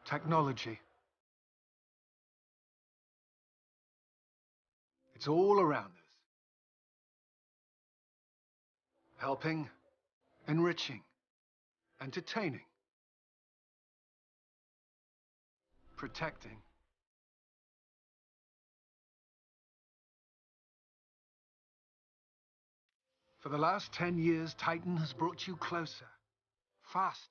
Technology. It's all around us. Helping, enriching, entertaining, protecting. For the last 10 years, Titan has brought you closer, faster.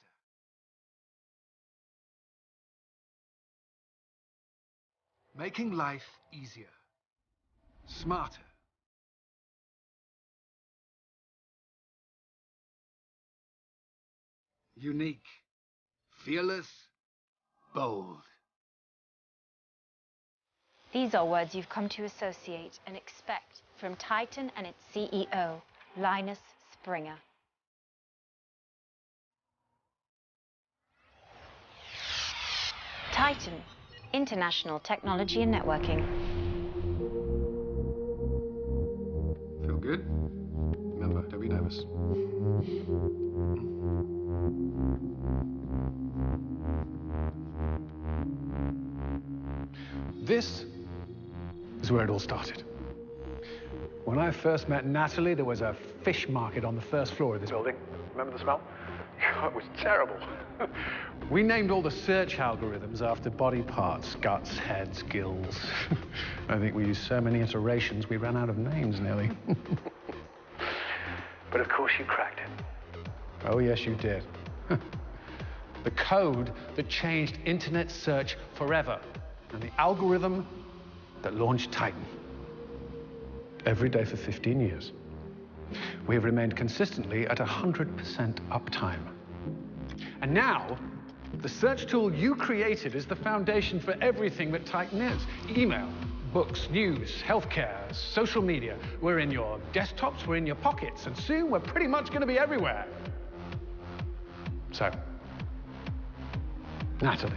Making life easier, smarter. Unique, fearless, bold. These are words you've come to associate and expect from Titan and its CEO, Linus Springer. Titan, International Technology and Networking. Feel good? Remember, don't be nervous. This is where it all started. When I first met Natalie, there was a fish market on the first floor of this building. Remember the smell? It was terrible. We named all the search algorithms after body parts, guts, heads, gills. I think we used so many iterations, we ran out of names nearly. But of course you cracked it. Oh, yes, you did. The code that changed internet search forever, and the algorithm that launched Titan. Every day for 15 years. We have remained consistently at 100% uptime. And now, the search tool you created is the foundation for everything that Titan is. Email, books, news, healthcare, social media. We're in your desktops, we're in your pockets, and soon we're pretty much going to be everywhere. So, Natalie,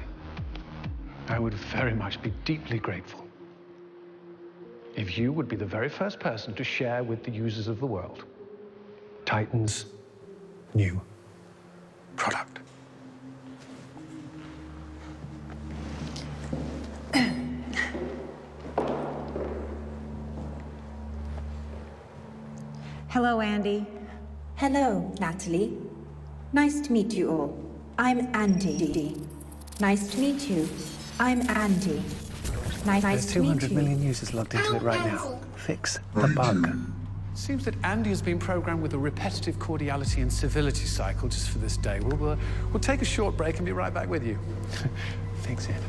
I would very much be deeply grateful if you would be the very first person to share with the users of the world Titan's new product. Hello, Andy. Hello, Natalie. Nice to meet you all. I'm Andy. Nice to meet you. I'm Andy. Nice There's to meet 200 you. million users logged into it right now. Fix the bug. Seems that Andy has been programmed with a repetitive cordiality and civility cycle just for this day. We'll take a short break and be right back with you. Fix it.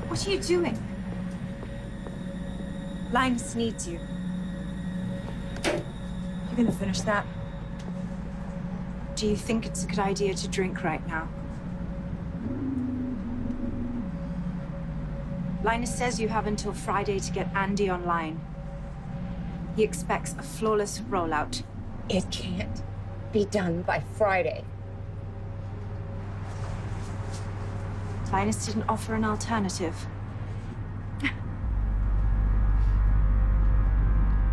What are you doing? Linus needs you. You gonna finish that? Do you think it's a good idea to drink right now? Linus says you have until Friday to get Andy online. He expects a flawless rollout. It can't be done by Friday. Linus didn't offer an alternative.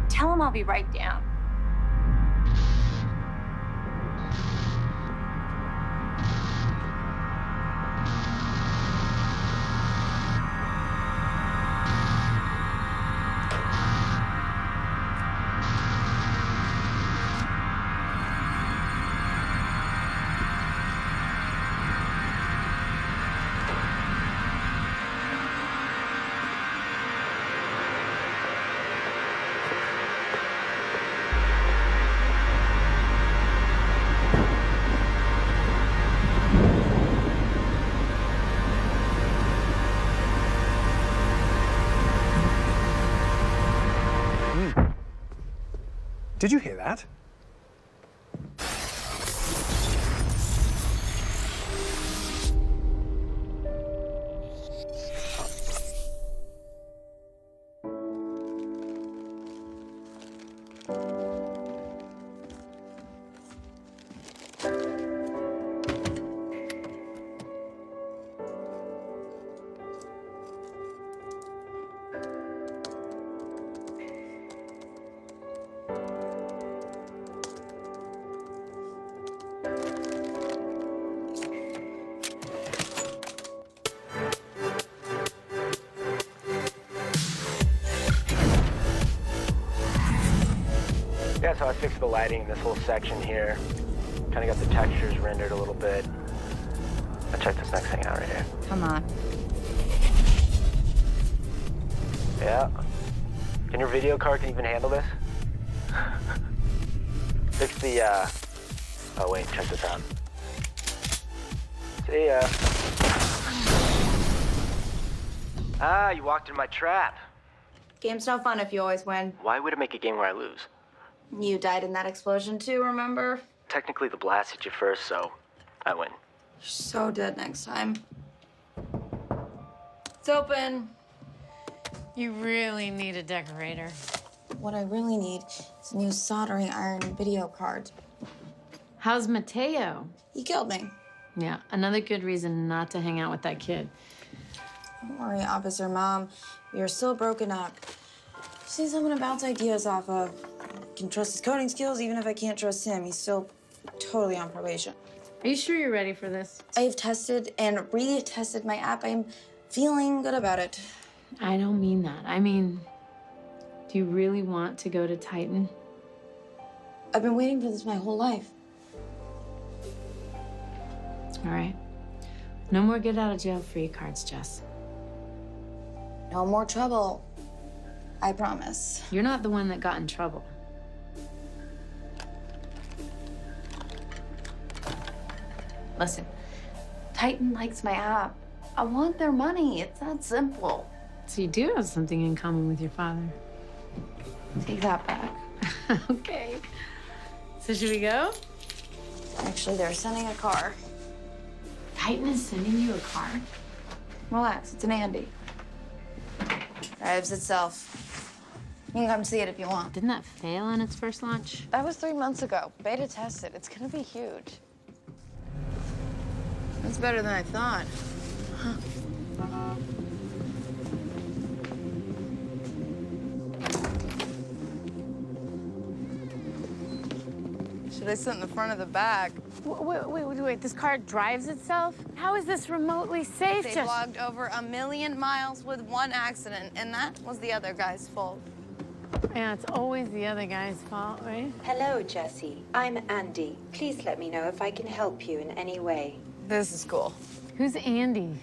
Tell him I'll be right down. Did you hear that? I fixed the lighting in this whole section here. Kind of got the textures rendered a little bit. I'll check this next thing out right here. Come on. Yeah. Can your video card even handle this? Fix the, Oh, wait, check this out. See ya. Ah, you walked in my trap. Game's no fun if you always win. Why would it make a game where I lose? You died in that explosion too, remember? Technically, the blast hit you first, so I win. You're so dead next time. It's open. You really need a decorator. What I really need is a new soldering iron and video card. How's Mateo? He killed me. Yeah, another good reason not to hang out with that kid. Don't worry, Officer Mom. We are still broken up. Just need someone to bounce ideas off of. I can trust his coding skills even if I can't trust him. He's still totally on probation. Are you sure you're ready for this? I have tested and retested my app. I am feeling good about it. I don't mean that. I mean, do you really want to go to Titan? I've been waiting for this my whole life. All right. No more get out of jail free cards, Jess. No more trouble. I promise. You're not the one that got in trouble. Listen, Titan likes my app. I want their money. It's that simple. So you do have something in common with your father. Take that back. Okay. So should we go? Actually, they're sending a car. Titan is sending you a car? Relax, it's an Andy. Drives itself. You can come see it if you want. Didn't that fail on its first launch? That was 3 months ago. Beta tested. It's gonna be huge. That's better than I thought. Should I sit in the front of the back? Wait. This car drives itself? How is this remotely safe? They logged over 1 million miles with 1 accident, and that was the other guy's fault. Yeah, it's always the other guy's fault, right? Hello, Jesse. I'm Andy. Please let me know if I can help you in any way. This is cool. Who's Andy?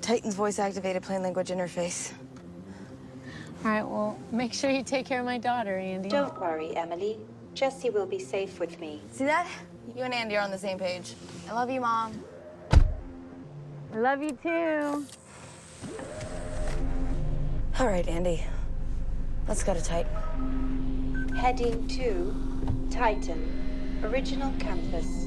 Titan's voice-activated plain language interface. All right, well, make sure you take care of my daughter, Andy. Don't worry, Emily. Jesse will be safe with me. See that? You and Andy are on the same page. I love you, Mom. I love you, too. All right, Andy. Let's go to Titan. Heading to Titan, original campus.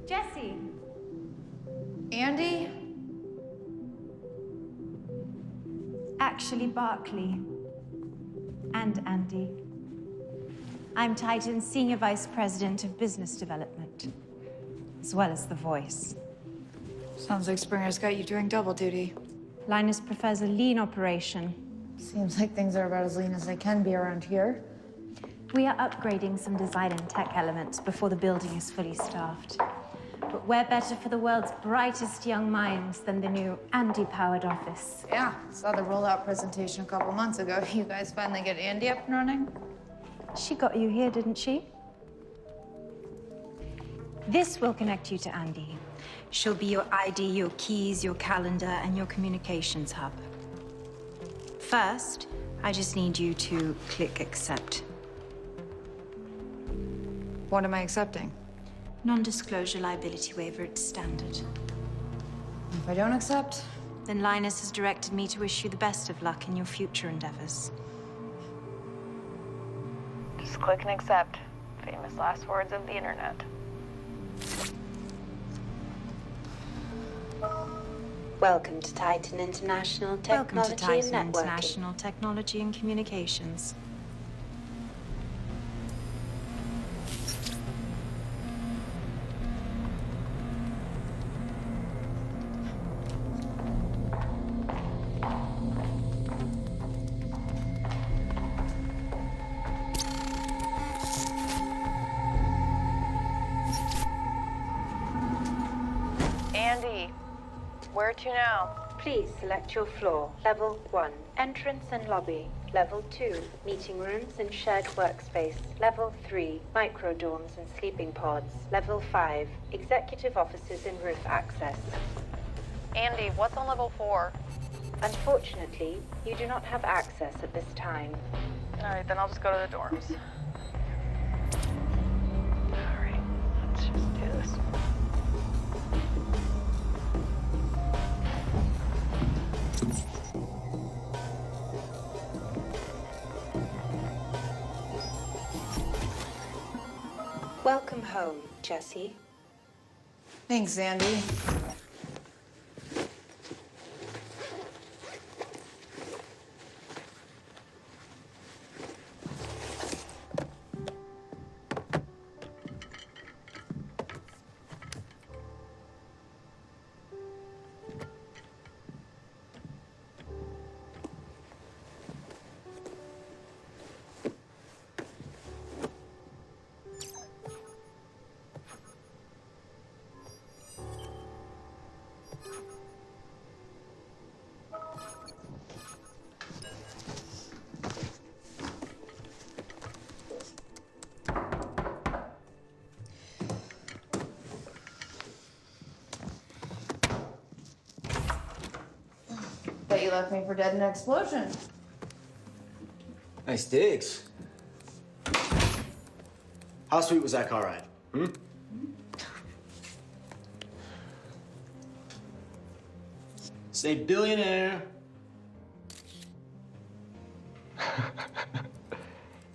Jesse! Andy? Actually, Barkley. And Andy. I'm Titan's Senior Vice President of Business Development, as well as the voice. Sounds like Springer's got you doing double duty. Linus prefers a lean operation. Seems like things are about as lean as they can be around here. We are upgrading some design and tech elements before the building is fully staffed. But where better for the world's brightest young minds than the new Andy-powered office? Yeah, saw the rollout presentation a couple months ago. You guys finally get Andy up and running? She got you here, didn't she? This will connect you to Andy. She'll be your ID, your keys, your calendar, and your communications hub. First, I just need you to click accept. What am I accepting? Non-disclosure liability waiver, it's standard. If I don't accept, Then Linus has directed me to wish you the best of luck in your future endeavors. Just click and accept. Famous last words of the internet. Welcome to Titan International Technology Welcome to Titan and Networking. International Technology and Communications. Andy, where to now? Please select your floor. Level 1, entrance and lobby. Level 2, meeting rooms and shared workspace. Level 3, microdorms and sleeping pods. Level 5, executive offices and roof access. Andy, what's on level 4? Unfortunately, you do not have access at this time. All right, then I'll just go to the dorms. All right, let's just do this. Welcome home, Jesse. thanks, Andy. Bet you left me for dead in an explosion. Nice digs. How sweet was that car ride? Hmm? Say billionaire.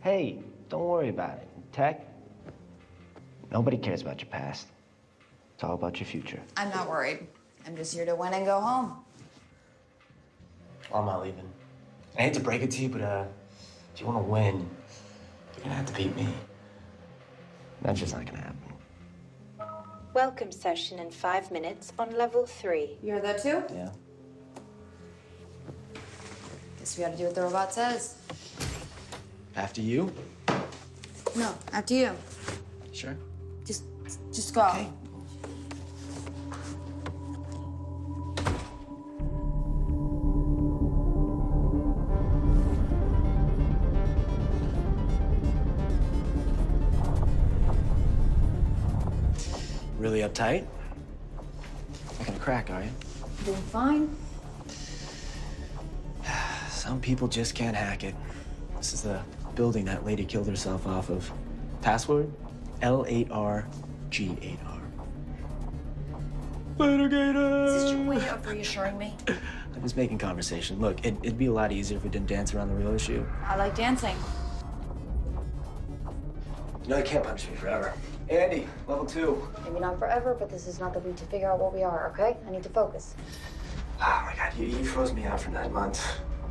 Hey, don't worry about it. Tech, nobody cares about your past. It's all about your future. I'm not worried. I'm just here to win and go home. Well, I'm not leaving. I hate to break it to you, but if you want to win, you're gonna have to beat me. That's just not gonna happen. Welcome session in 5 minutes on level 3. You heard that too? Yeah. Guess we gotta do what the robot says. After you? No, after you. Sure. Just go. Okay. Really uptight? Not gonna crack, are you? Doing fine. Some people just can't hack it. This is the building that lady killed herself off of. Password? L8R G8R. Later, Gator! Is this your way of reassuring me? I'm just making conversation. Look, it'd be a lot easier if we didn't dance around the real issue. I like dancing. You know, you can't punish me forever. Andy, level 2. Maybe not forever, but this is not the week to figure out what we are, okay? I need to focus. Oh my God, you froze me out for 9 months.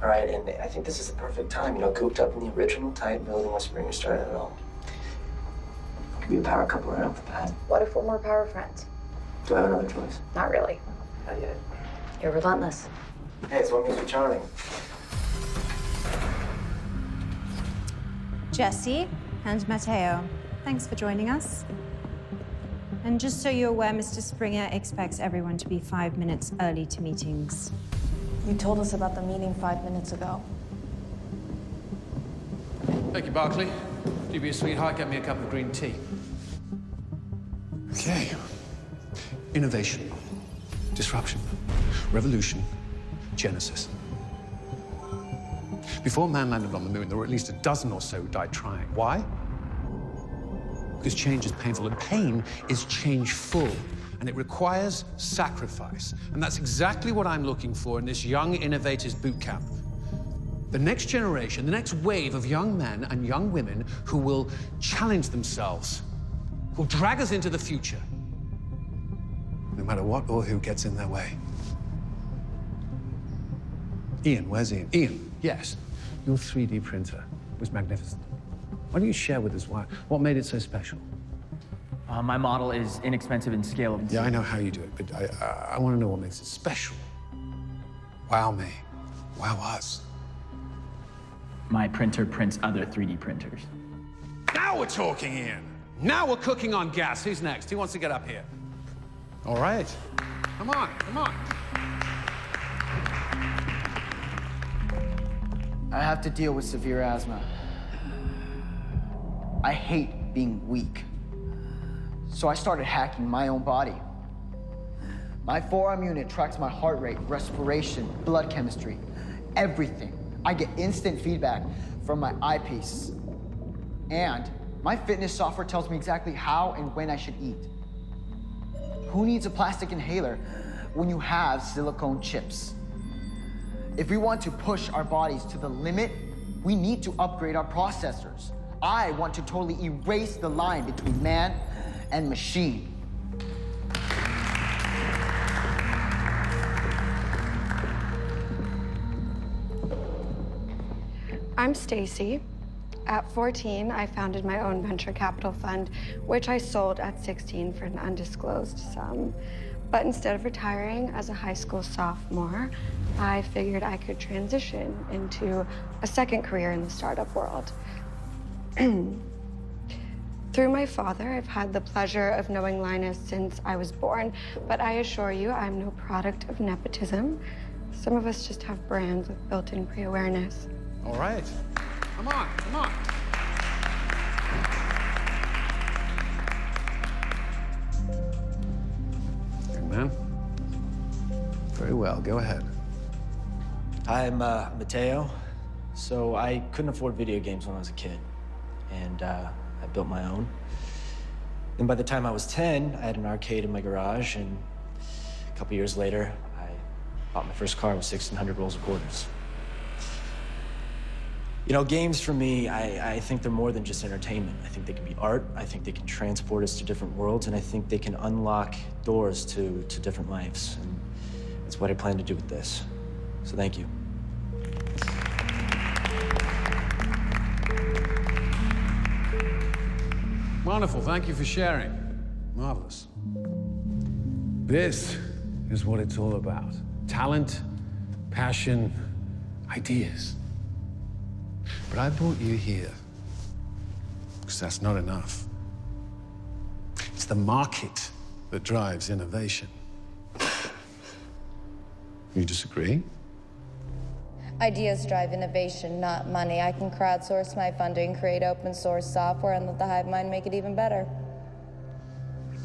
All right, and I think this is the perfect time, you know, cooped up in the original Titan building where Springer started it all. Could be a power couple right off the bat. What if we're more power friends? Do I have another choice? Not really. Not yet. You're relentless. Hey, it's what makes me charming. Jesse and Matteo, thanks for joining us. And just so you're aware, Mr. Springer expects everyone to be 5 minutes early to meetings. You told us about the meeting 5 minutes ago. Thank you, Barkley. Do be a sweetheart, get me a cup of green tea. Okay. Innovation, disruption, revolution, genesis. Before man landed on the moon, there were at least a dozen or so who died trying. Why? because change is painful, and pain is changeful, and it requires sacrifice. And that's exactly what I'm looking for in this Young Innovators Boot Camp. The next generation, the next wave of young men and young women who will challenge themselves, who will drag us into the future, no matter what or who gets in their way. Ian, where's Ian? Ian, yes, your 3D printer was magnificent. Why don't you share with us what made it so special? My model is inexpensive and scalable. Yeah, I know how you do it, but I want to know what makes it special. Wow me. Wow us. My printer prints other 3D printers. Now we're talking, Ian. Now we're cooking on gas. Who's next? Who wants to get up here? All right. Come on, come on. I have to deal with severe asthma. I hate being weak. So I started hacking my own body. My forearm unit tracks my heart rate, respiration, blood chemistry, everything. I get instant feedback from my eyepiece. And my fitness software tells me exactly how and when I should eat. Who needs a plastic inhaler when you have silicone chips? If we want to push our bodies to the limit, we need to upgrade our processors. I want to totally erase the line between man and machine. I'm Stacy. At 14, I founded my own venture capital fund, which I sold at 16 for an undisclosed sum. But instead of retiring as a high school sophomore, I figured I could transition into a second career in the startup world. Through my father, I've had the pleasure of knowing Linus since I was born, but I assure you I'm no product of nepotism. Some of us just have brands with built-in pre-awareness. All right. Come on, come on. Young man. Very well, go ahead. I'm Mateo. So I couldn't afford video games when I was a kid, and I built my own. And by the time I was 10, I had an arcade in my garage, and a couple years later, I bought my first car with 1,600 rolls of quarters. You know, games for me, I think they're more than just entertainment. I think they can be art, I think they can transport us to different worlds, and I think they can unlock doors to different lives. And that's what I plan to do with this. So thank you. Wonderful, thank you for sharing. Marvelous. This is what it's all about. Talent, passion, ideas. But I brought you here because that's not enough. It's the market that drives innovation. You disagree? Ideas drive innovation, not money. I can crowdsource my funding, create open source software, and let the hive mind make it even better.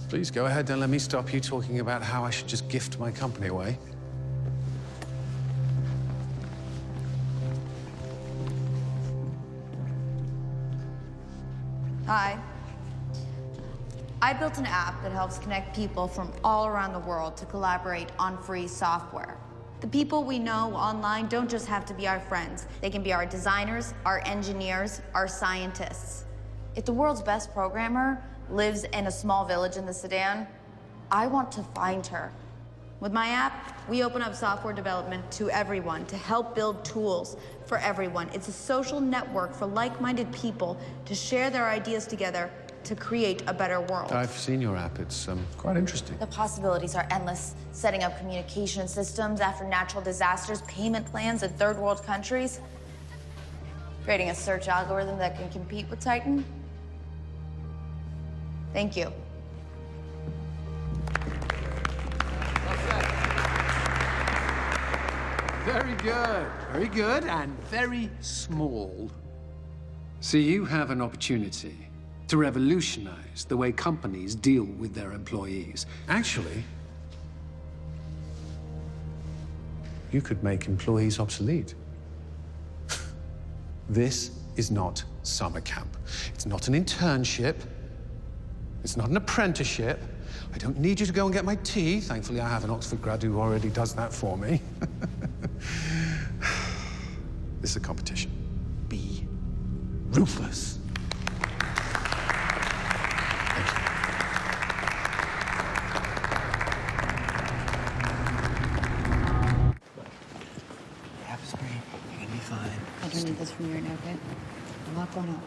Please go ahead, don't let me stop you talking about how I should just gift my company away. Hi. I built an app that helps connect people from all around the world to collaborate on free software. The people we know online don't just have to be our friends. They can be our designers, our engineers, our scientists. If the world's best programmer lives in a small village in the Sudan, I want to find her. With my app, we open up software development to everyone to help build tools for everyone. It's a social network for like-minded people to share their ideas together to create a better world. I've seen your app. It's quite interesting. The possibilities are endless. Setting up communication systems after natural disasters, payment plans in third world countries, creating a search algorithm that can compete with Titan. Thank you. Very good, and very small. So you have an opportunity to revolutionize the way companies deal with their employees. Actually, you could make employees obsolete. This is not summer camp. It's not an internship. It's not an apprenticeship. I don't need you to go and get my tea. Thankfully, I have an Oxford grad who already does that for me. This is a competition. Be ruthless. I don't need this from you right now, okay? A lot going on.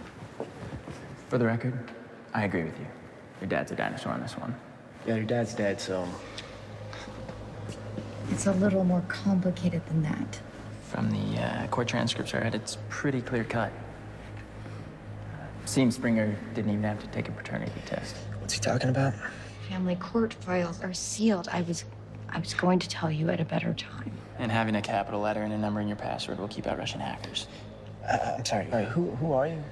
For the record, I agree with you. Your dad's a dinosaur on this one. Yeah, your dad's dead, so... It's a little more complicated than that. From the court transcripts I read, it's pretty clear cut. Seems Springer didn't even have to take a paternity test. What's he talking about? Family court files are sealed. I was going to tell you at a better time. And having a capital letter and a number in your password will keep out Russian hackers. I'm sorry. All right, who are you?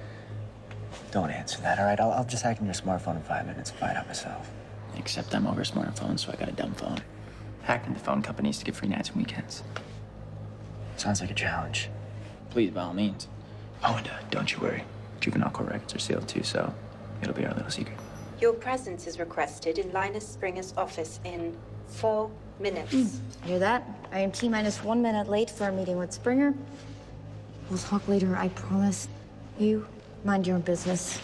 Don't answer that, all right? I'll just hack in your smartphone in 5 minutes and find out myself. Except I'm over a smartphone, so I got a dumb phone. Hacked into phone companies to get free nights and weekends. Sounds like a challenge. Please, by all means. Oh, and don't you worry. Juvenile court records are sealed too, so it'll be our little secret. Your presence is requested in Linus Springer's office in 4 minutes. Hear that? I am T-minus 1 minute late for a meeting with Springer. We'll talk later, I promise. You mind your own business.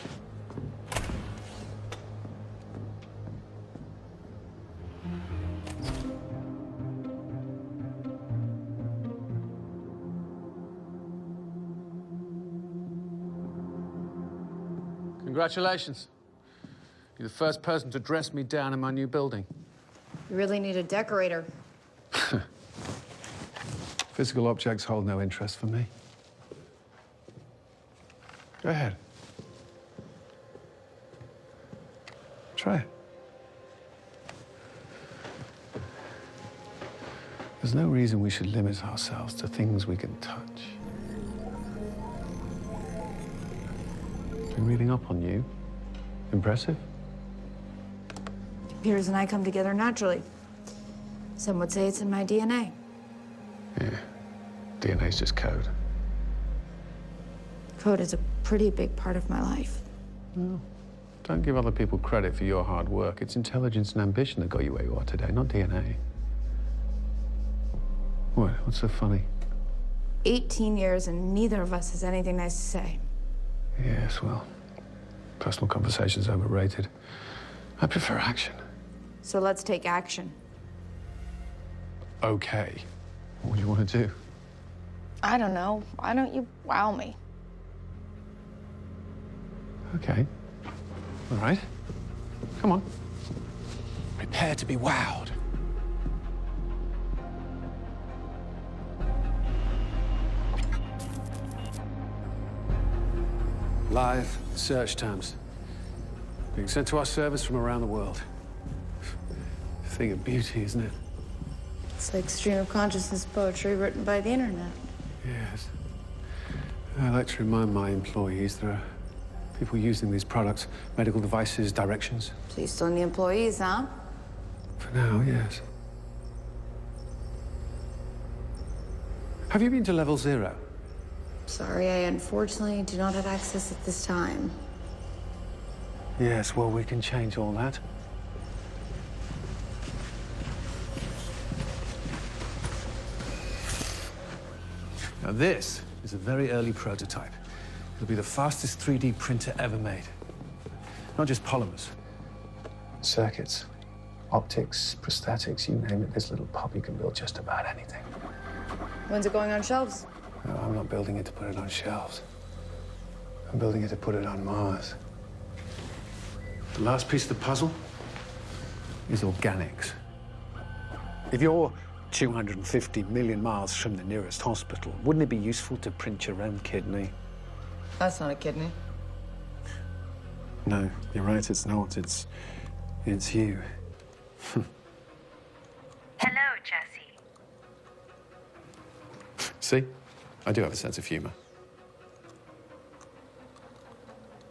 Congratulations. You're the first person to dress me down in my new building. You really need a decorator. Physical objects hold no interest for me. Go ahead. Try it. There's no reason we should limit ourselves to things we can touch. Been reading up on you. Impressive? Computers and I come together naturally. Some would say it's in my DNA. Yeah. DNA's just code. Code is a pretty big part of my life. Well, don't give other people credit for your hard work. It's intelligence and ambition that got you where you are today, not DNA. What? What's so funny? 18 years and neither of us has anything nice to say. Yes, well, personal conversation's overrated. I prefer action. So let's take action. Okay. What do you want to do? I don't know. Why don't you wow me? Okay. All right. Come on. Prepare to be wowed. Live search terms. Being sent to our service from around the world. Thing of beauty, isn't it? It's like stream of consciousness poetry written by the internet. Yes. I like to remind my employees there are people using these products, medical devices, directions. So you still need employees, huh? For now, yes. Have you been to level 0? Sorry, I unfortunately do not have access at this time. Yes, well, we can change all that. Now, this is a very early prototype. It'll be the fastest 3D printer ever made. Not just polymers. Circuits, optics, prosthetics, you name it, this little puppy can build just about anything. When's it going on shelves? No, I'm not building it to put it on shelves. I'm building it to put it on Mars. The last piece of the puzzle is organics. If you're 250 million miles from the nearest hospital, wouldn't it be useful to print your own kidney? That's not a kidney. No, you're right, it's not. It's you. Hello, Jesse. See? I do have a sense of humor.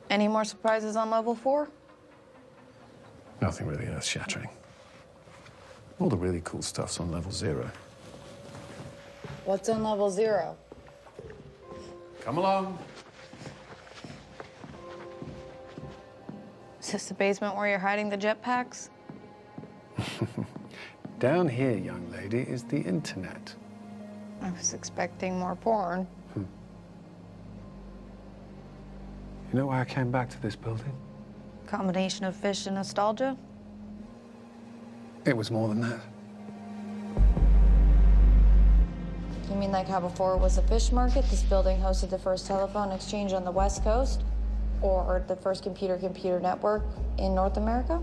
Any more surprises on level 4? Nothing really earth-shattering. All the really cool stuff's on level 0. What's on level 0? Come along. this the basement where you're hiding the jetpacks? Down here, young lady, is the internet. I was expecting more porn. You know why I came back to this building? Combination of fish and nostalgia? It was more than that. You mean like how before it was a fish market, this building hosted the first telephone exchange on the West Coast? Or the first computer-computer network in North America?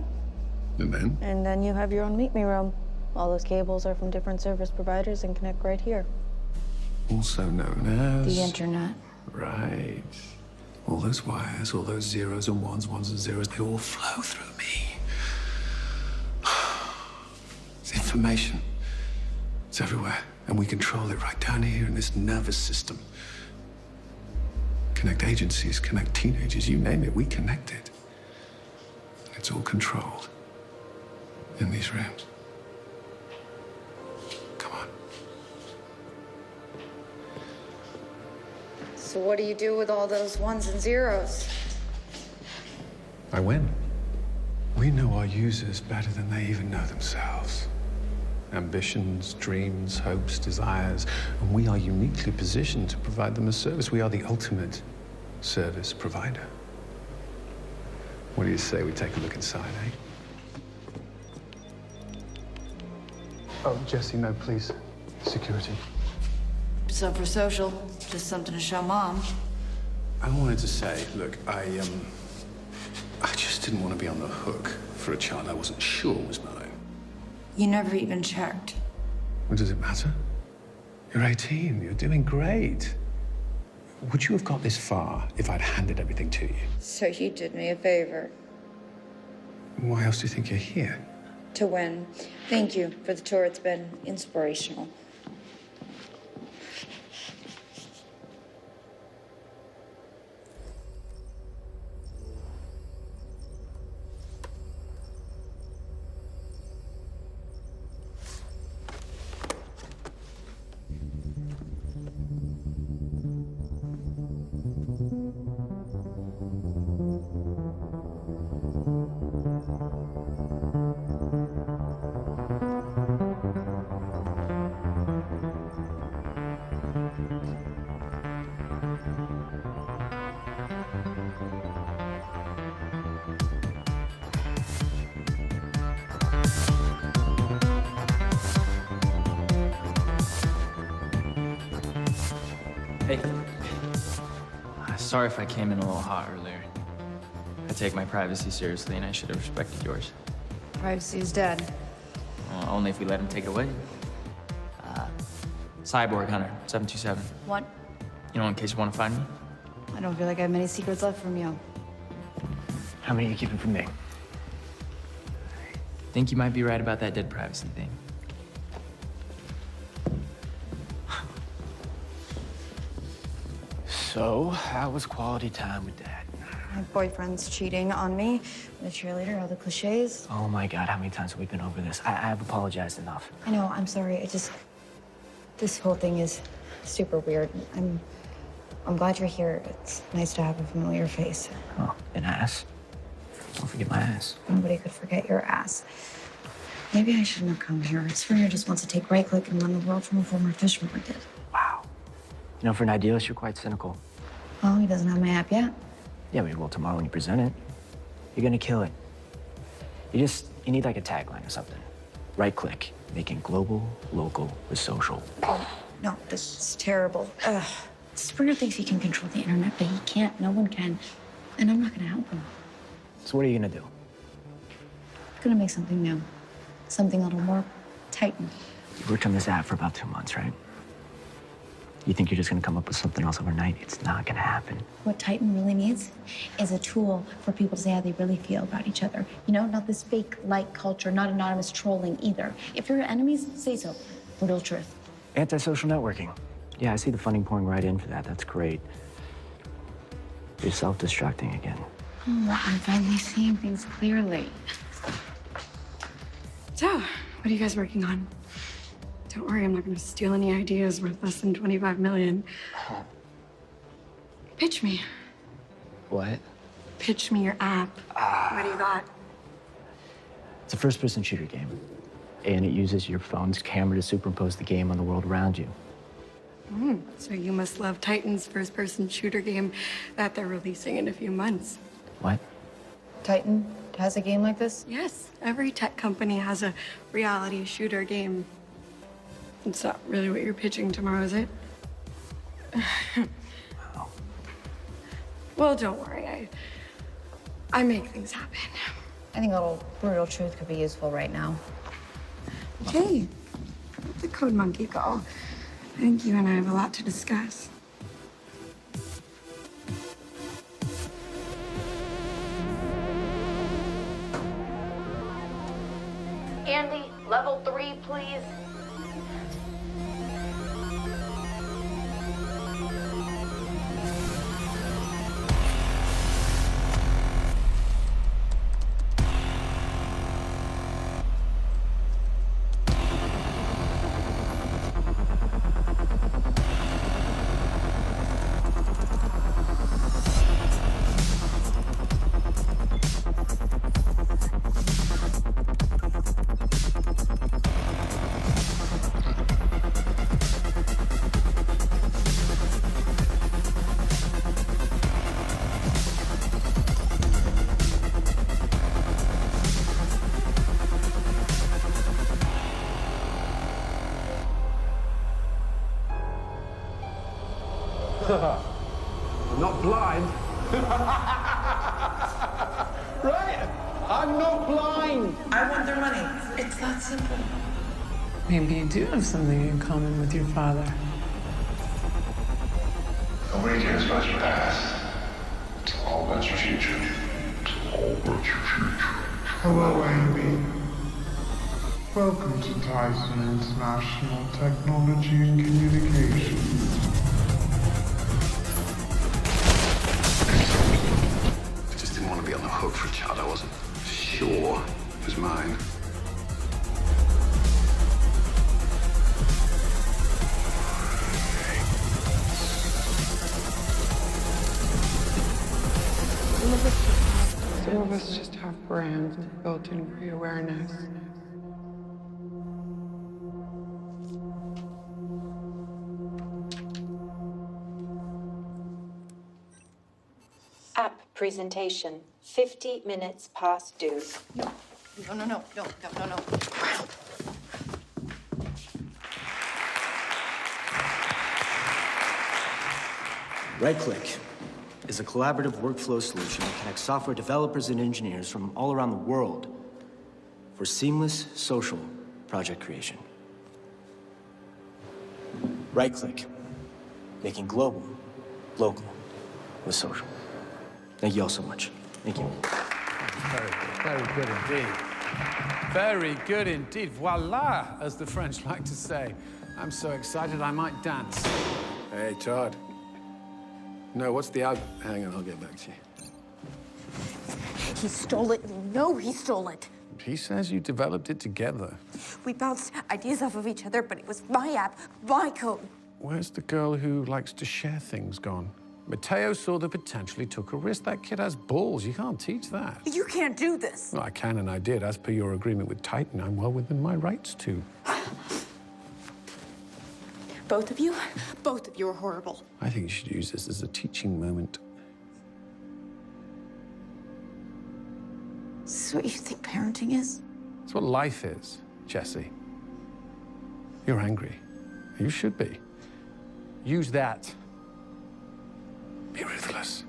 And then? And then you have your own meet me room. All those cables are from different service providers and connect right here. Also known as... The internet. Right. All those wires, all those zeros and ones and zeros, they all flow through me. It's information. It's everywhere. And we control it right down here in this nervous system. Connect agencies, connect teenagers, you name it, we connect it. It's all controlled in these rooms. Come on. So what do you do with all those ones and zeros? I win. We know our users better than they even know themselves. Ambitions, dreams, hopes, desires, and we are uniquely positioned to provide them a service. We are the ultimate service provider. What do you say we take a look inside, eh? Oh, Jesse, no, please. Security. So for social, just something to show Mom. I wanted to say, look, I just didn't want to be on the hook for a child I wasn't sure was mine. You never even checked. What does it matter? You're 18, you're doing great. Would you have got this far if I'd handed everything to you? So you did me a favor. Why else do you think you're here? To win. Thank you for the tour. It's been inspirational. Hey. Sorry if I came in a little hot earlier. I take my privacy seriously, and I should have respected yours. Privacy is dead. Well, only if we let him take it away. Cyborg Hunter, 727. What? You know, in case you want to find me? I don't feel like I have many secrets left from you. How many are you keeping from me? Think you might be right about that dead privacy thing. So, how was quality time with Dad? My boyfriend's cheating on me. I'm a cheerleader, all the cliches. Oh my God, how many times have we been over this? I've apologized enough. I know, I'm sorry. This whole thing is super weird. I'm glad you're here. It's nice to have a familiar face. Oh, an ass? Don't forget my ass. Nobody could forget your ass. Maybe I shouldn't have come here. Springer just wants to take right click and run the world from a former fish market. Wow. You know, for an idealist, you're quite cynical. Oh, he doesn't have my app yet? Yeah, but well, tomorrow when you present it, you're gonna kill it. You need like a tagline or something. Right click, making global, local with social. No, this is terrible. Springer thinks he can control the internet, but he can't. No one can. And I'm not gonna help him. So what are you gonna do? I'm gonna make something new. Something a little more Titan. You worked on this app for about 2 months, right? You think you're just gonna come up with something else overnight? It's not gonna happen. What Titan really needs is a tool for people to say how they really feel about each other. You know, not this fake like culture, not anonymous trolling either. If you're enemies, say so. Real truth. Antisocial networking. Yeah, I see the funding pouring right in for that. That's great. You're self-destructing again. Oh, I'm finally seeing things clearly. So, what are you guys working on? Don't worry, I'm not going to steal any ideas worth less than 25 million. Pitch me. What? Pitch me your app. What do you got? It's a first-person shooter game, and it uses your phone's camera to superimpose the game on the world around you. So you must love Titan's first-person shooter game that they're releasing in a few months. What? Titan has a game like this? Yes, every tech company has a reality shooter game. It's not really what you're pitching tomorrow, is it? Well, don't worry. I make things happen. I think a little brutal truth could be useful right now. Hey, let the code monkey go. I think you and I have a lot to discuss. Andy, level 3, please. I'm not blind. Right? I'm not blind. I want their money. It's that simple. Maybe you do have something in common with your father. Nobody cares about your past. It's all about your future. It's all about your future. Hello, Amy. Welcome to Titan International Technology and Communications. I just didn't want to be on the hook for a child I wasn't sure was mine. Some of us just have brands with built-in pre-awareness. App presentation. 50 minutes past due. No. Right-click is a collaborative workflow solution that connects software developers and engineers from all around the world for seamless social project creation. Right-click, making global, local with social. Thank you all so much. Thank you. Very good indeed. Very good indeed. Voila, as the French like to say. I'm so excited I might dance. Hey, Todd. No, what's the hang on, I'll get back to you. He stole it. You know he stole it. He says you developed it together. We bounced ideas off of each other, but it was my app, my code. Where's the girl who likes to share things gone? Mateo saw the potential, he took a risk. That kid has balls. You can't teach that. You can't do this. Well, I can and I did. As per your agreement with Titan, I'm well within my rights to. Both of you are horrible. I think you should use this as a teaching moment. Is this what you think parenting is? It's what life is, Jesse. You're angry. You should be. Use that. Be ruthless.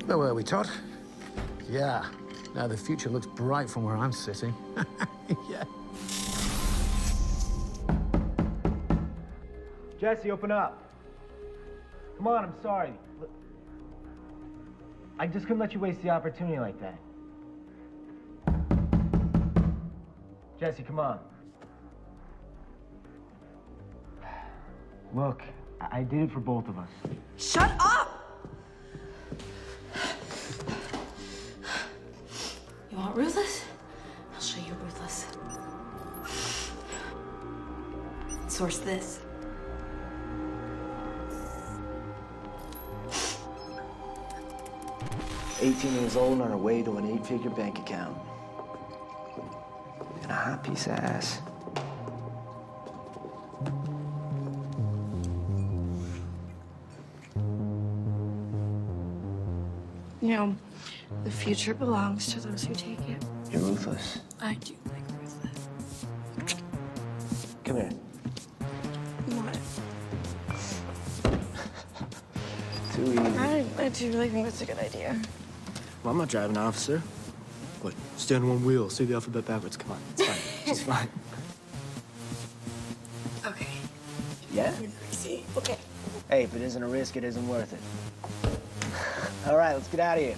Where were we, Todd? Yeah. Now the future looks bright from where I'm sitting. Yeah. Jesse, open up. Come on, I'm sorry. Look, I just couldn't let you waste the opportunity like that. Jesse, come on. Look, I did it for both of us. Shut up! outsource this. $18 on her way to an 8-figure bank account. And a hot piece of ass. You know, the future belongs to those who take it. You're ruthless. I do like ruthless. Come here. What? Too easy. I do really think that's a good idea. Well, I'm not driving, officer. What? Stand on one wheel, say the alphabet backwards. Come on, it's fine. She's fine. Okay. Yeah? See, okay. Hey, if it isn't a risk, it isn't worth it. All right, let's get out of here.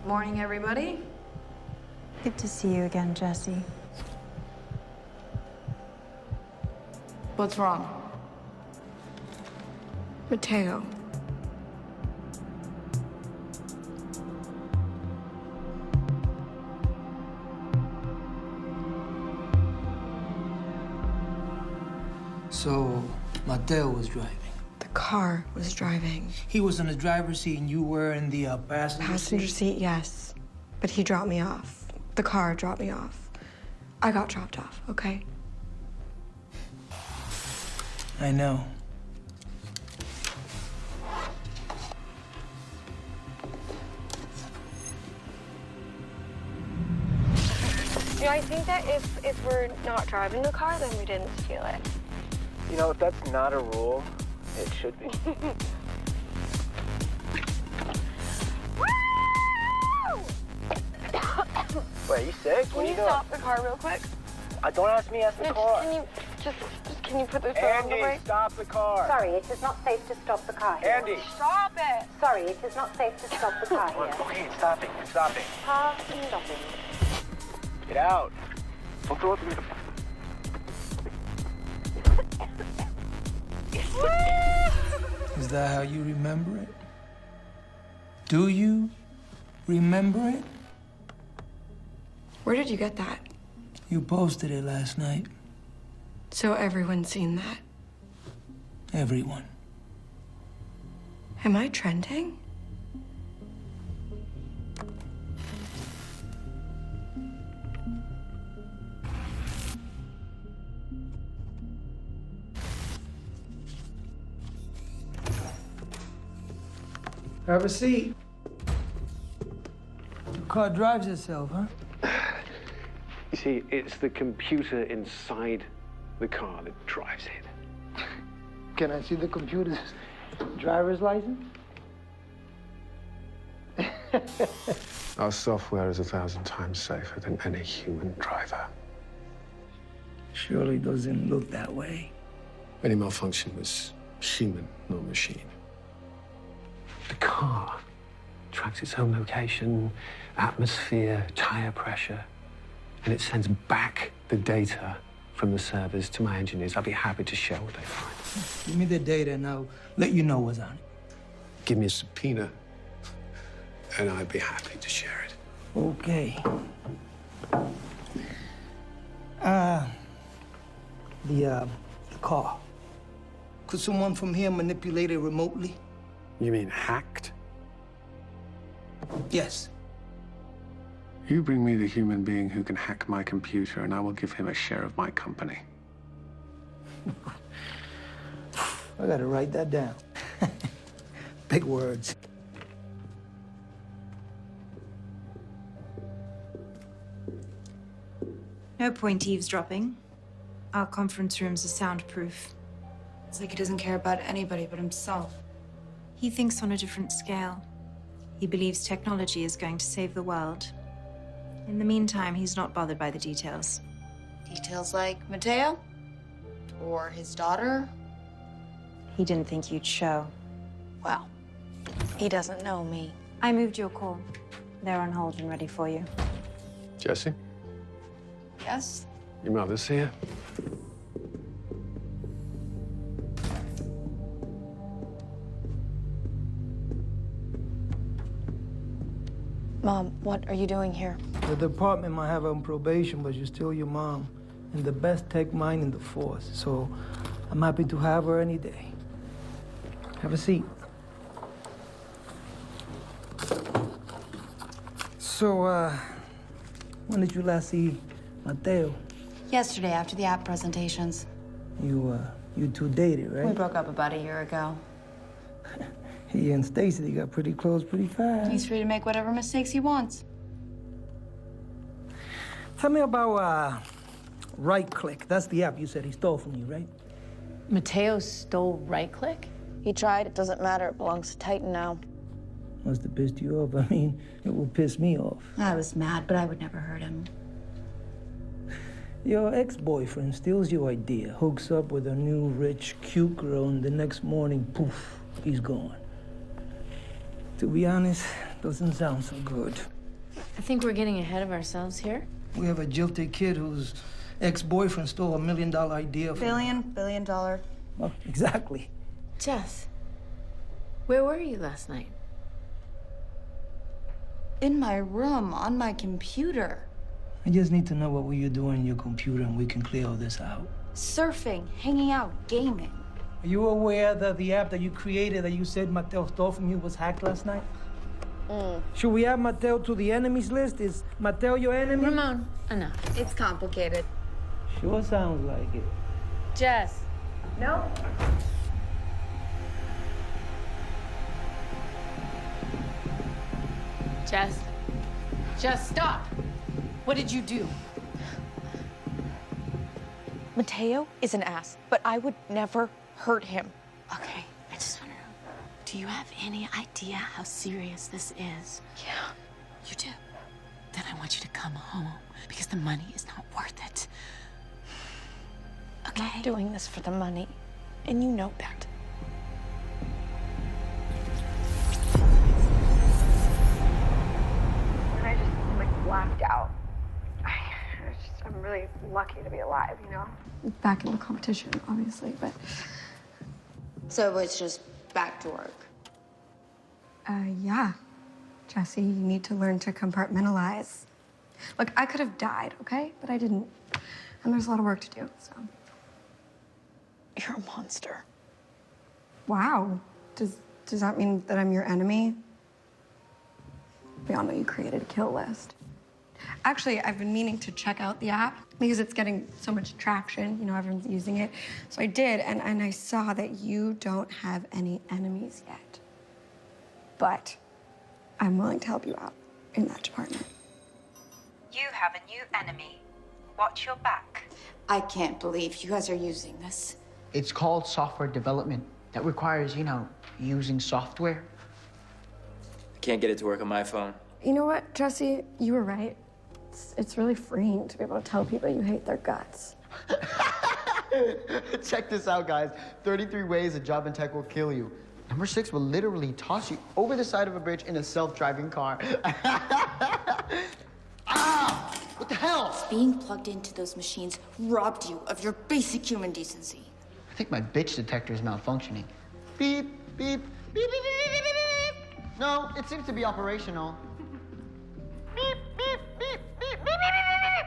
Morning, everybody. Good to see you again, Jesse. What's wrong? Mateo. So, Mateo was driving. The car was driving. He was in the driver's seat and you were in the passenger seat, yes. But he dropped me off. The car dropped me off. I got dropped off, okay? I know. You know, I think that if we're not driving the car, then we didn't steal it. You know, if that's not a rule, it should be. Wait, are you sick? What are you doing? Can you stop the car real quick? Don't ask me, ask the car. Can you put the foot on the Andy, brake? stop the car. Sorry, it is not safe to stop the car here. Andy. Stop it! Sorry, it is not safe to stop the car here. Okay, stop it. Stop it. Car stopping. Get out. Don't throw it to me. Is that how you remember it? Do you remember it? Where did you get that? You posted it last night. So everyone's seen that. Everyone. Am I trending? Have a seat. The car drives itself, huh? You see, it's the computer inside the car that drives it. Can I see the computer's driver's license? Our software is 1,000 times safer than any human driver. Surely doesn't look that way. Any malfunction was human, not machine. The car tracks its own location, atmosphere, tire pressure, and it sends back the data from the servers to my engineers. I'll be happy to share what they find. Give me the data and I'll let you know what's on it. Give me a subpoena, and I'd be happy to share it. Okay. The car. Could someone from here manipulate it remotely? You mean hacked? Yes. You bring me the human being who can hack my computer, and I will give him a share of my company. I gotta write that down. Big words. No point eavesdropping. Our conference rooms are soundproof. It's like he doesn't care about anybody but himself. He thinks on a different scale. He believes technology is going to save the world. In the meantime, he's not bothered by the details. Details like Mateo? Or his daughter? He didn't think you'd show. Well, he doesn't know me. I moved your call. They're on hold and ready for you. Jesse, Yes? your mother's here. Mom, what are you doing here? The department might have her on probation, but you're still your mom and the best tech mind in the force. So I'm happy to have her any day. Have a seat. So, when did you last see Mateo? Yesterday, after the app presentations. You two dated, right? We broke up about a year ago. He and Stacy, they got pretty close pretty fast. He's free to make whatever mistakes he wants. Tell me about, Right Click. That's the app you said he stole from you, right? Mateo stole Right Click? He tried. It doesn't matter. It belongs to Titan now. Must have pissed you off. I mean, it will piss me off. I was mad, but I would never hurt him. Your ex-boyfriend steals your idea, hooks up with a new, rich, cute girl, and the next morning, poof, he's gone. To be honest, doesn't sound so good. I think we're getting ahead of ourselves here. We have a jilted kid whose ex-boyfriend stole $1 million idea from Billion dollar. Well, exactly. Jess, where were you last night? In my room, on my computer. I just need to know what were you doing on your computer and we can clear all this out. Surfing, hanging out, gaming. Are you aware that the app that you created that you said Mateo stole from you was hacked last night? Should we add Mateo to the enemies list? Is Mateo your enemy? Ramon, enough. It's complicated. Sure sounds like it. Jess. No? Jess, stop. What did you do? Mateo is an ass, but I would never hurt him. Okay, I just want to know, do you have any idea how serious this is? Yeah. You do? Then I want you to come home, because the money is not worth it. Okay? I'm not doing this for the money, and you know that. And I just, like, blacked out. I'm really lucky to be alive, you know? Back in the competition, obviously, but... So it's just back to work. Yeah. Jesse, you need to learn to compartmentalize. Look, I could have died, okay? But I didn't. And there's a lot of work to do, so... You're a monster. Wow. Does that mean that I'm your enemy? We all know you created a kill list. Actually, I've been meaning to check out the app because it's getting so much traction. You know, everyone's using it. So I did, and I saw that you don't have any enemies yet. But I'm willing to help you out in that department. You have a new enemy. Watch your back. I can't believe you guys are using this. It's called software development. That requires, you know, using software. I can't get it to work on my phone. You know what, Jesse? You were right. It's really freeing to be able to tell people you hate their guts. Check this out, guys. 33 ways a job in tech will kill you. Number 6 will literally toss you over the side of a bridge in a self-driving car. Ah! What the hell? Being plugged into those machines robbed you of your basic human decency. I think my bitch detector is malfunctioning. Beep, beep, beep, beep, beep, beep, beep, beep. No, it seems to be operational. Beep, beep, beep, beep, beep, beep, beep, beep.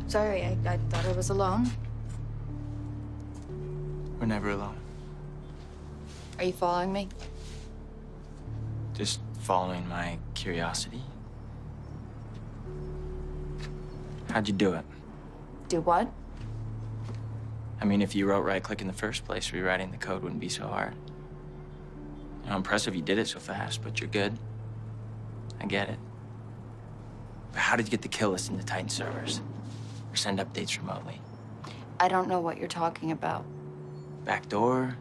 Sorry, I thought I was alone. We're never alone. Are you following me? Just following my curiosity. How'd you do it? Do what? I mean, if you wrote right-click in the first place, rewriting the code wouldn't be so hard. You know, impressive you did it so fast, but you're good. I get it. But how did you get the kill list into Titan servers? Or send updates remotely? I don't know what you're talking about. Backdoor?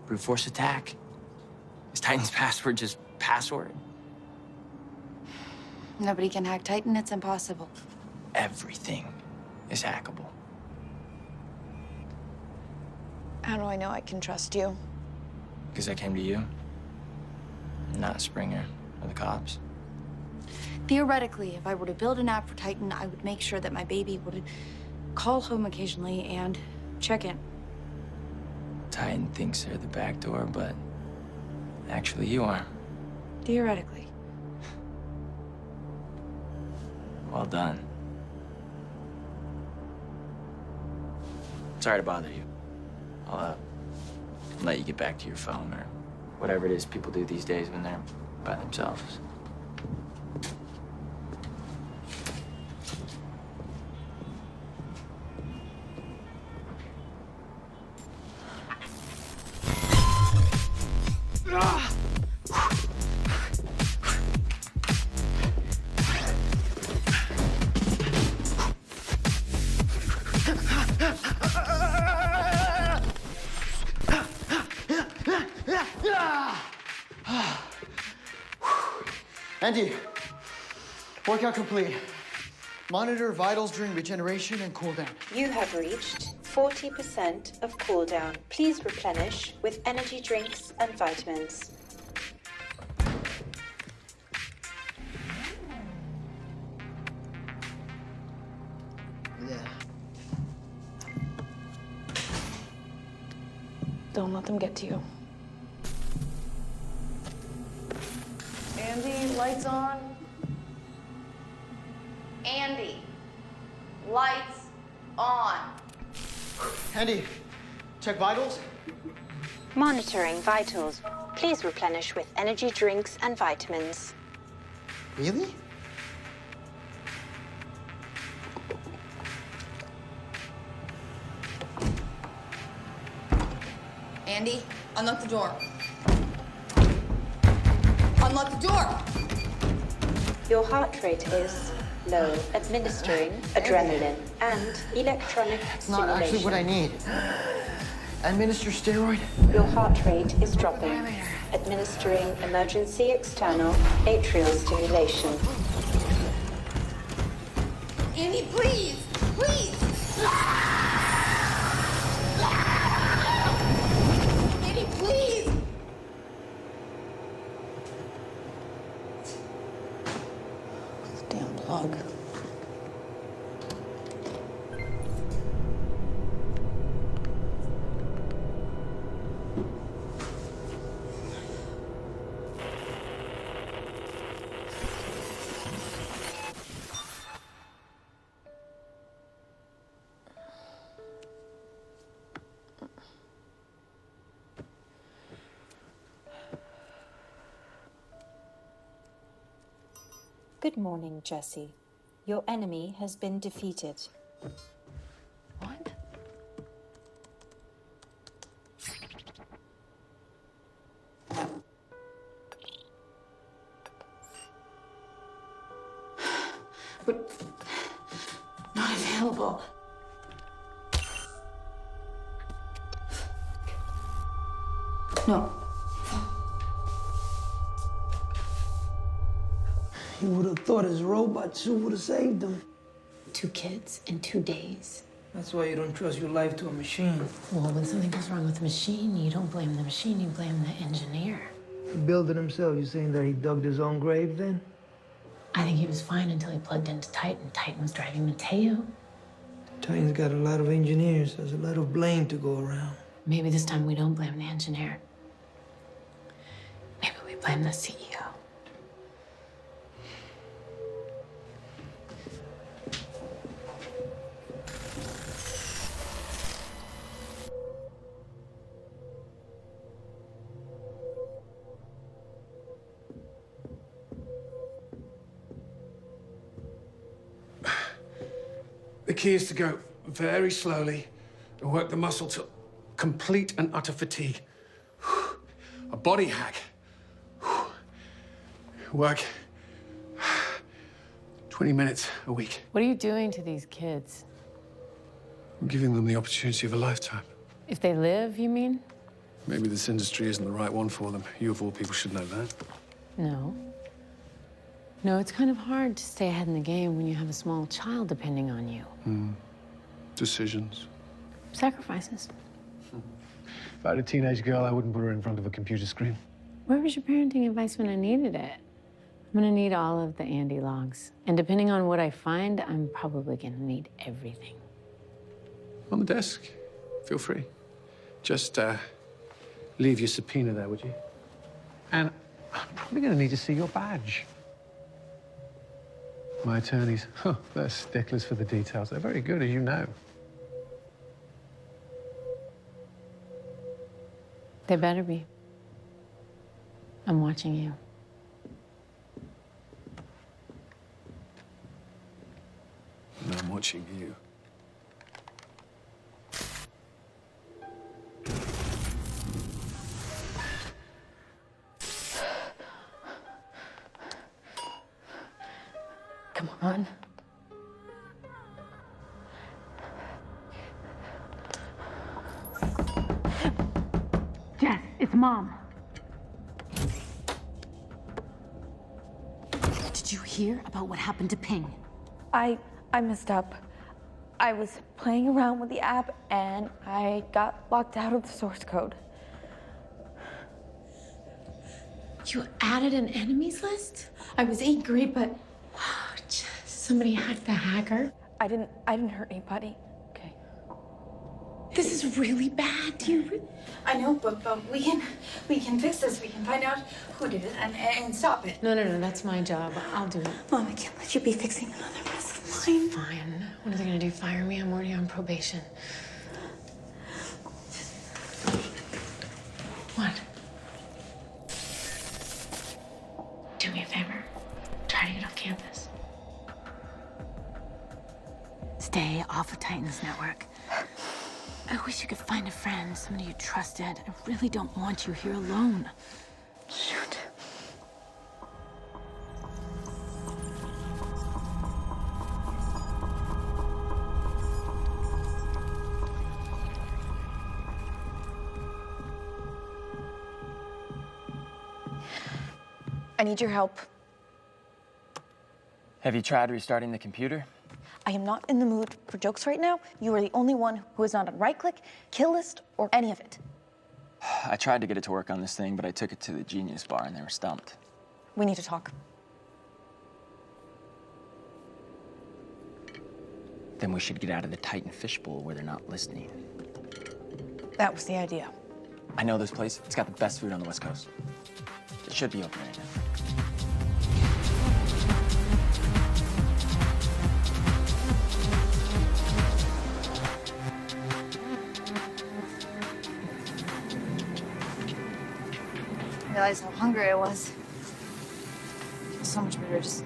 Brute force attack? Is Titan's password just password? Nobody can hack Titan, it's impossible. Everything is hackable. How do I know I can trust you? Because I came to you, not Springer or the cops. Theoretically, if I were to build an app for Titan, I would make sure that my baby would call home occasionally and check in. Titan thinks they're the back door, but actually you are. Theoretically. Well done. Sorry to bother you. I'll let you get back to your phone or whatever it is people do these days when they're by themselves. Andy, workout complete. Monitor vitals during regeneration and cooldown. You have reached 40% of cooldown. Please replenish with energy drinks and vitamins. Don't let them get to you. Andy, lights on. Andy, lights on. Andy, check vitals. Monitoring vitals. Please replenish with energy drinks and vitamins. Really? Andy, unlock the door. Unlock the door! Your heart rate is low. Administering adrenaline and electronic It's not actually what I need. Administer steroid. Your heart rate is dropping. Administering emergency external atrial stimulation. Andy, please! Please! Andy, please! Damn plug. Good morning, Jesse. Your enemy has been defeated. What? But not available. No. He would have thought his robot suit would have saved him. 2 kids in 2 days. That's why you don't trust your life to a machine. Well, when something goes wrong with the machine, you don't blame the machine, you blame the engineer. He built it himself. You saying that he dug his own grave then? I think he was fine until he plugged into Titan. Titan was driving Mateo. Titan's got a lot of engineers. There's a lot of blame to go around. Maybe this time we don't blame the engineer. Maybe we blame the CEO. The key is to go very slowly and work the muscle to complete and utter fatigue. A body hack. Work 20 minutes a week. What are you doing to these kids? I'm giving them the opportunity of a lifetime. If they live, you mean? Maybe this industry isn't the right one for them. You, of all people, should know that. No. No, it's kind of hard to stay ahead in the game when you have a small child depending on you. Decisions. Sacrifices. If I had a teenage girl, I wouldn't put her in front of a computer screen. Where was your parenting advice when I needed it? I'm gonna need all of the Andy logs. And depending on what I find, I'm probably gonna need everything. On the desk. Feel free. Just, leave your subpoena there, would you? And I'm probably gonna need to see your badge. My attorneys, they're sticklers for the details. They're very good, as you know. They better be. I'm watching you. And I'm watching you. Come on. Jess, it's Mom. Did you hear about what happened to Ping? I messed up. I was playing around with the app and I got locked out of the source code. You added an enemies list? I was angry, but Somebody hacked the hacker? I didn't hurt anybody. Okay. This is really bad. Do you? I know, but we can fix this. We can find out who did it and stop it. No, that's my job. I'll do it. Mom, I can't let you be fixing another mess of mine. Fine. What are they gonna do? Fire me? I'm already on probation. What? Do me a favor. Try to get off campus. Stay off of Titan's network. I wish you could find a friend, somebody you trusted. I really don't want you here alone. Shoot. I need your help. Have you tried restarting the computer? I am not in the mood for jokes right now. You are the only one who is not on right-click, kill list, or any of it. I tried to get it to work on this thing, but I took it to the Genius Bar and they were stumped. We need to talk. Then we should get out of the Titan fishbowl where they're not listening. That was the idea. I know this place. It's got the best food on the West Coast. It should be open right now. I realized how hungry I was. It's so much better just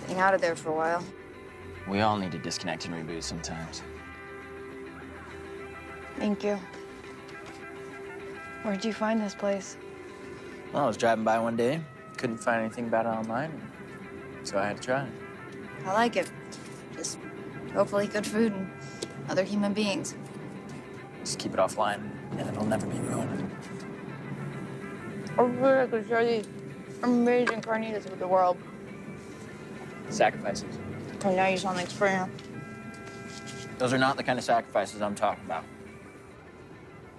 getting out of there for a while. We all need to disconnect and reboot sometimes. Thank you. Where'd you find this place? Well, I was driving by one day, couldn't find anything about it online, so I had to try it. I like it. Just hopefully good food and other human beings. Just keep it offline, and it'll never be ruined. I really like to share these amazing carnitas with the world. Sacrifices. Oh, now you sound like Springer. Those are not the kind of sacrifices I'm talking about.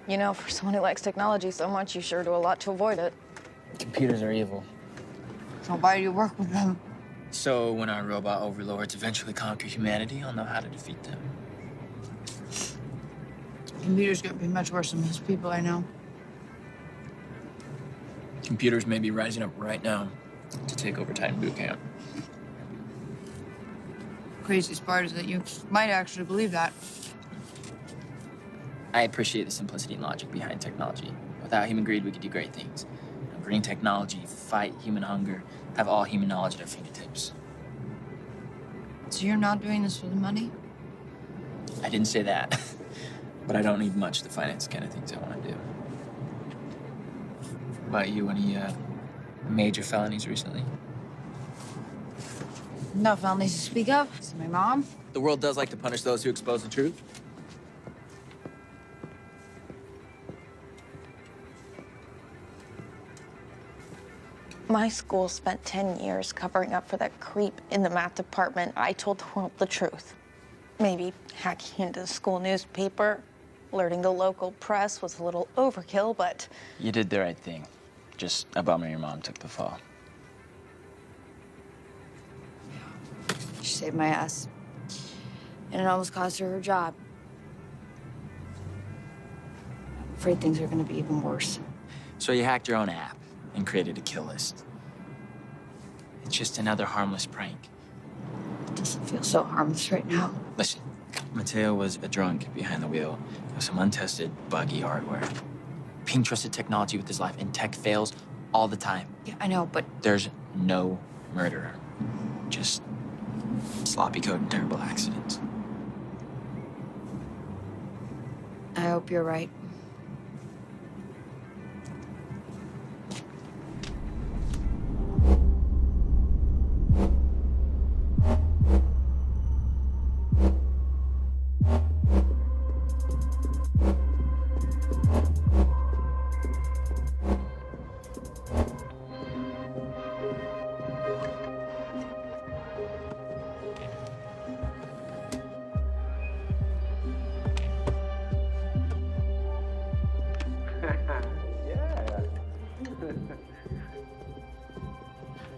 You know, for someone who likes technology so much, you sure do a lot to avoid it. Computers are evil. So why do you work with them? So when our robot overlords eventually conquer humanity, I'll know how to defeat them. Computers get pretty much worse than most people I know. Computers may be rising up right now to take over Titan boot camp. Craziest part is that you might actually believe that. I appreciate the simplicity and logic behind technology. Without human greed, we could do great things. Green technology, fight human hunger, have all human knowledge at our fingertips. So you're not doing this for the money? I didn't say that. But I don't need much to finance the kind of things I want to do. About you, any major felonies recently? No felonies to speak of. Is my mom? The world does like to punish those who expose the truth. My school spent 10 years covering up for that creep in the math department. I told the world the truth. Maybe hacking into the school newspaper, alerting the local press was a little overkill, but... You did the right thing. Just a bummer your mom took the fall. She saved my ass. And it almost cost her her job. I'm afraid things are gonna be even worse. So you hacked your own app and created a kill list. It's just another harmless prank. It doesn't feel so harmless right now. Listen, Mateo was a drunk behind the wheel of some untested, buggy hardware. Ping trusted technology with his life, and tech fails all the time. Yeah, I know, but... There's no murderer. Just sloppy code and terrible accidents. I hope you're right.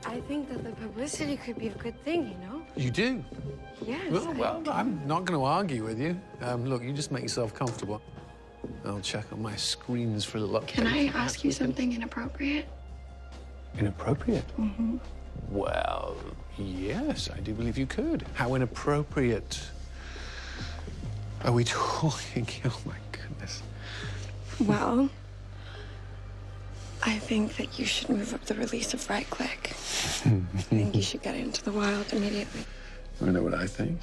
I think that the publicity could be a good thing, you know? You do? Yes. Well, I'm not going to argue with you. Look, you just make yourself comfortable. I'll check on my screens for a little update. Can I ask you something inappropriate? Inappropriate? Mm-hmm. Well, yes, I do believe you could. How inappropriate are we talking? Oh, my goodness. Well, I think that you should move up the release of right click. I think you should get into the wild immediately. I know what I think.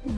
What?